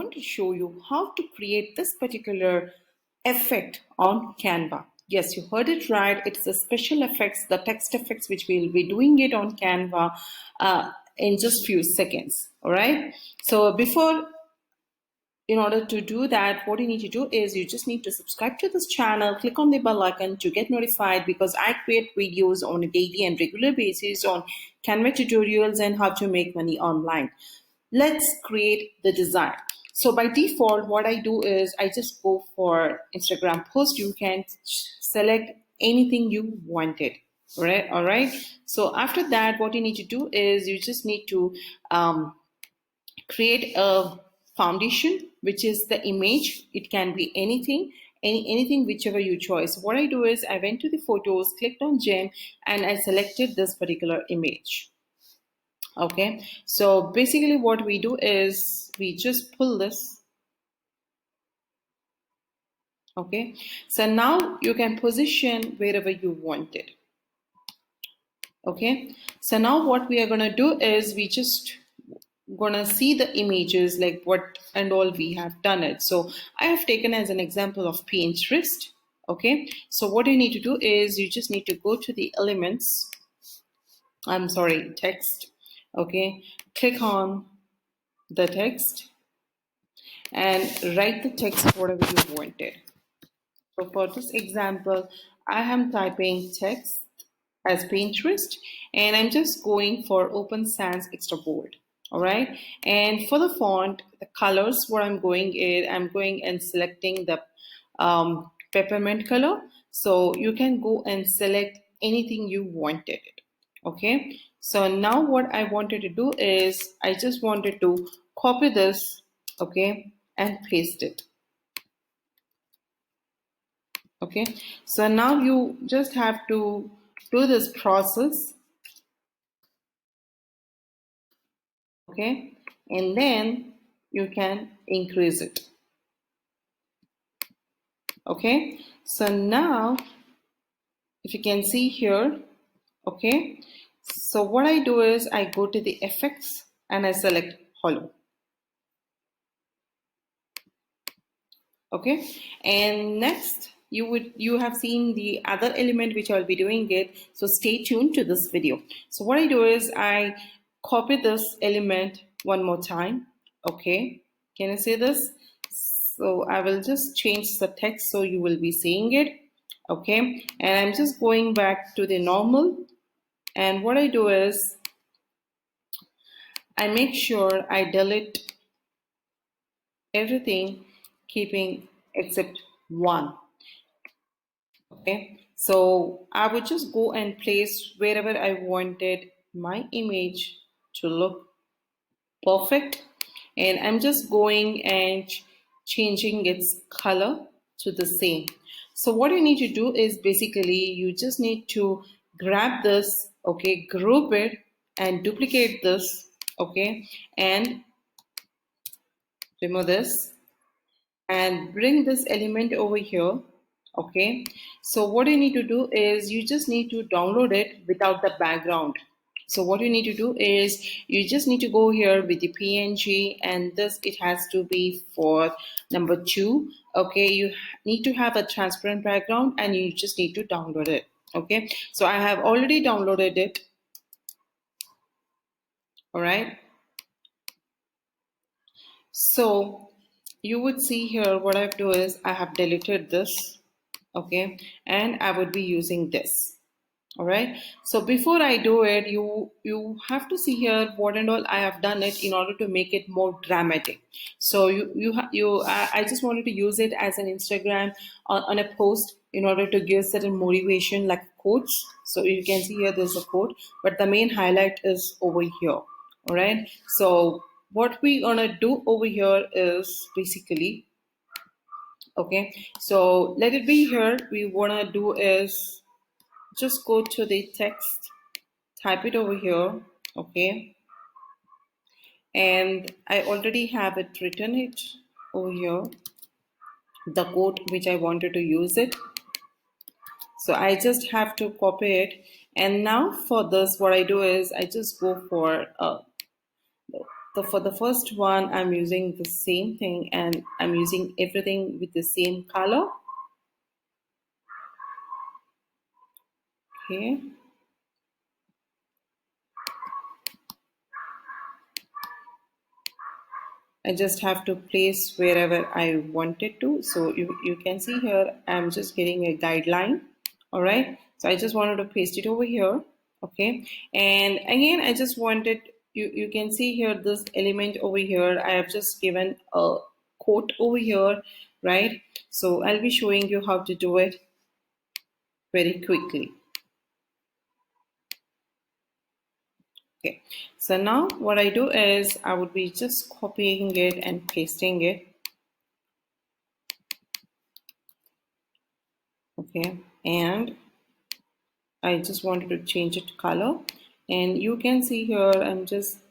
going to show you how to create this particular effect on Canva. Yes, you heard it right. It's the special effects, the text effects, which we'll be doing it on Canva in just few seconds. All right. So in order to do that, what you need to do is you just need to subscribe to this channel, click on the bell icon to get notified, because I create videos on a daily and regular basis on Canva tutorials and how to make money online. Let's create the design. So by default, what I do is I just go for Instagram post. You can select anything you wanted. Right? All right. So after that, what you need to do is you just need to create a foundation, which is the image. It can be anything, anything whichever you choose. What I do is I went to the photos, clicked on gem, and I selected this particular image. Okay, so basically what we do is we just pull this. Okay, so now you can position wherever you want it. Okay, so now what we are going to do is we just gonna see the images like what and all we have done it. So I have taken as an example of Pinterest. Okay, so what you need to do is you just need to go to the elements, text. Okay, click on the text and write the text whatever you wanted. So for this example, I am typing text as Pinterest, and I'm just going for Open Sans Extra Bold. All right, and for the font, the colors, what I'm going and selecting the peppermint color. So you can go and select anything you wanted. Okay, so now what I wanted to do is I just wanted to copy this, okay, and paste it. Okay, so now you just have to do this process. Okay, and then you can increase it. Okay, so now if you can see here, okay, so what I do is I go to the effects and I select hollow. Okay, and next you have seen the other element which I'll be doing it, so stay tuned to this video. So what I do is I copy this element one more time. Okay, can you see this? So I will just change the text so you will be seeing it. Okay, and I'm just going back to the normal, and what I do is I make sure I delete everything, keeping except one. Okay, so I would just go and place wherever I wanted my image to look perfect, and I'm just going and changing its color to the same. So what you need to do is basically you just need to grab this, okay, group it and duplicate this, okay, and remove this and bring this element over here. Okay, so what you need to do is you just need to download it without the background. So what you need to do is you just need to go here with the PNG, and this it has to be for number 2. Okay, you need to have a transparent background and you just need to download it. Okay, so I have already downloaded it. All right, so you would see here what I do is I have deleted this. Okay, and I would be using this. All right, so before I do it, you have to see here what and all I have done it in order to make it more dramatic. So I just wanted to use it as an Instagram on a post in order to give certain motivation like quotes. So you can see here there's a quote, but the main highlight is over here. All right, so what we gonna do over here is basically, okay, so let it be here. We wanna do is just go to the text, type it over here, okay, and I already have it written it over here, the quote which I wanted to use it. So I just have to copy it, and now for this what I do is I just go for So for the first one, I'm using the same thing and I'm using everything with the same color. Okay. I just have to place wherever I want it to. So you can see here, I'm just getting a guideline. All right. So I just wanted to paste it over here. Okay. And again, I just wanted, you can see here, this element over here, I have just given a quote over here, right? So I'll be showing you how to do it very quickly. Okay. So now what I do is I would be just copying it and pasting it. Okay. And I just wanted to change it to color, and you can see here I'm just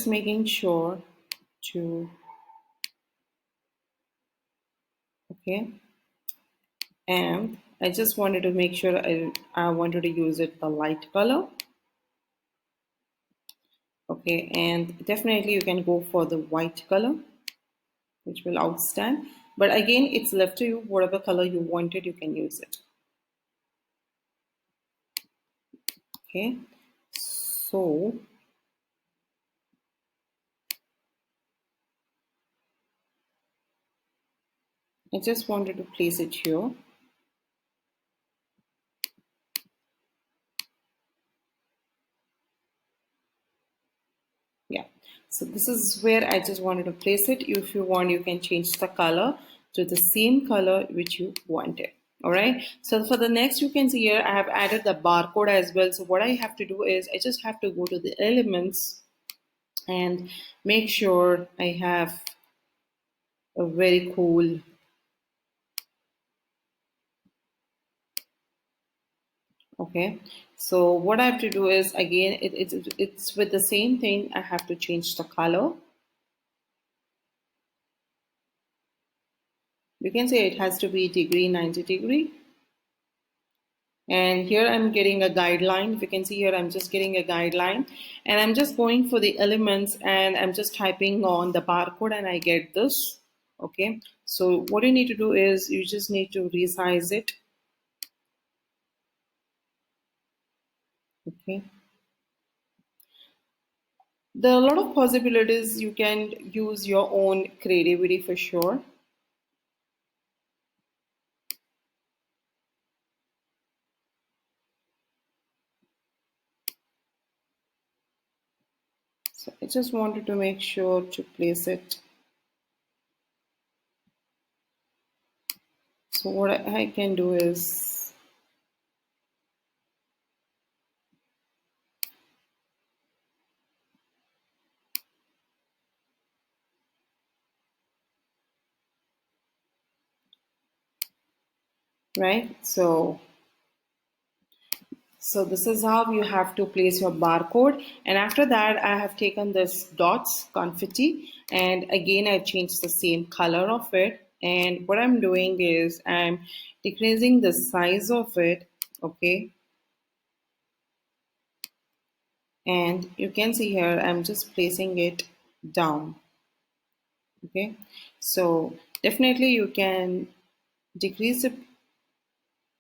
making sure to, okay, and I just wanted to make sure I wanted to use it the light color. Okay, and definitely you can go for the white color, which will outstand, but again it's left to you, whatever color you wanted you can use it. Okay, so I just wanted to place it here. Yeah, so this is where I just wanted to place it. If you want, you can change the color to the same color which you wanted. All right, so for the next, you can see here I have added the barcode as well. So what I have to do is I just have to go to the elements and make sure I have a very cool, okay. So what I have to do is, again, it's with the same thing. I have to change the color. You can say it has to be degree 90 degree. And here I'm getting a guideline. If you can see here, I'm just getting a guideline and I'm just going for the elements and I'm just typing on the barcode and I get this. Okay. So what you need to do is you just need to resize it. Okay. There are a lot of possibilities. You can use your own creativity for sure. So I just wanted to make sure to place it. So what I can do is, right? So this is how you have to place your barcode. And after that, I have taken this dots confetti and again, I've changed the same color of it. And what I'm doing is I'm decreasing the size of it. Okay. And you can see here, I'm just placing it down. Okay. So definitely you can decrease it.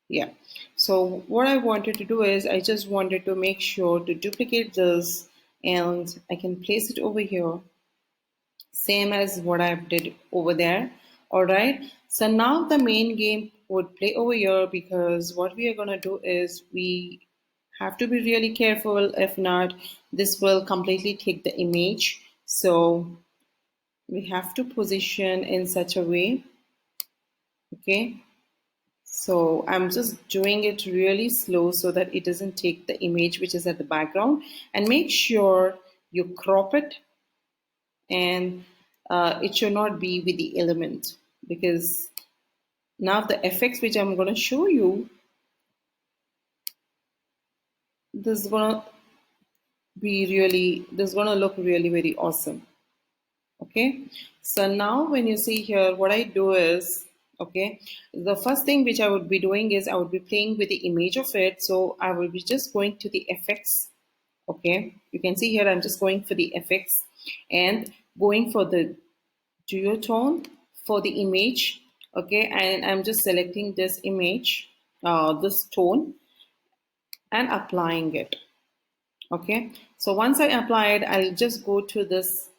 Yeah. So what I wanted to do is I just wanted to make sure to duplicate this and I can place it over here, same as what I did over there. All right. So now the main game would play over here because what we are going to do is we have to be really careful. If not, this will completely take the image. So we have to position in such a way. Okay. So I'm just doing it really slow so that it doesn't take the image which is at the background, and make sure you crop it and it should not be with the element, because now the effects which I'm going to show you, this is going to this is going to look really very awesome. Okay, so now when you see here, what I do is, okay, the first thing which I would be doing is I would be playing with the image of it. So I will be just going to the effects. Okay, you can see here I'm just going for the FX and going for the duotone for the image. Okay, and I'm just selecting this image, this tone, and applying it. Okay, so once I apply it, I'll just go to this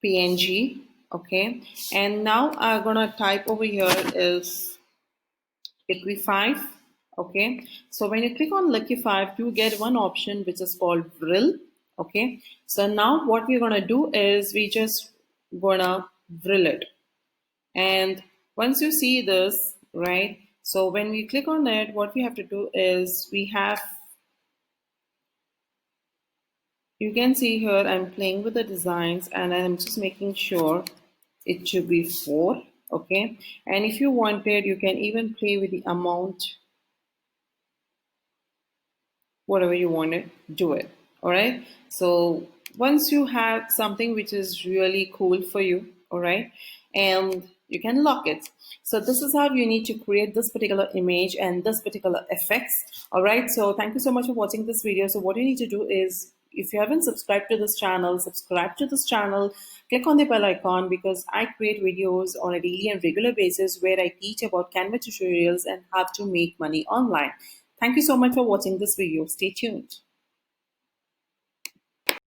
PNG. Okay, and now I'm gonna type over here is liquify. Okay, so when you click on liquify, you get one option which is called Vril. Okay, so now what we're gonna do is we just gonna Vril it. And once you see this, right, so when we click on it, what we have to do is we have, you can see here I'm playing with the designs and I'm just making sure it should be 4. Okay, and if you wanted, you can even play with the amount, whatever you want to do it. All right, so once you have something which is really cool for you, all right, and you can lock it. So this is how you need to create this particular image and this particular effects. All right, so thank you so much for watching this video. So what you need to do is, if you haven't subscribed to this channel, subscribe to this channel, click on the bell icon, because I create videos on a daily and regular basis where I teach about Canva tutorials and how to make money online. Thank you so much for watching this video. Stay tuned.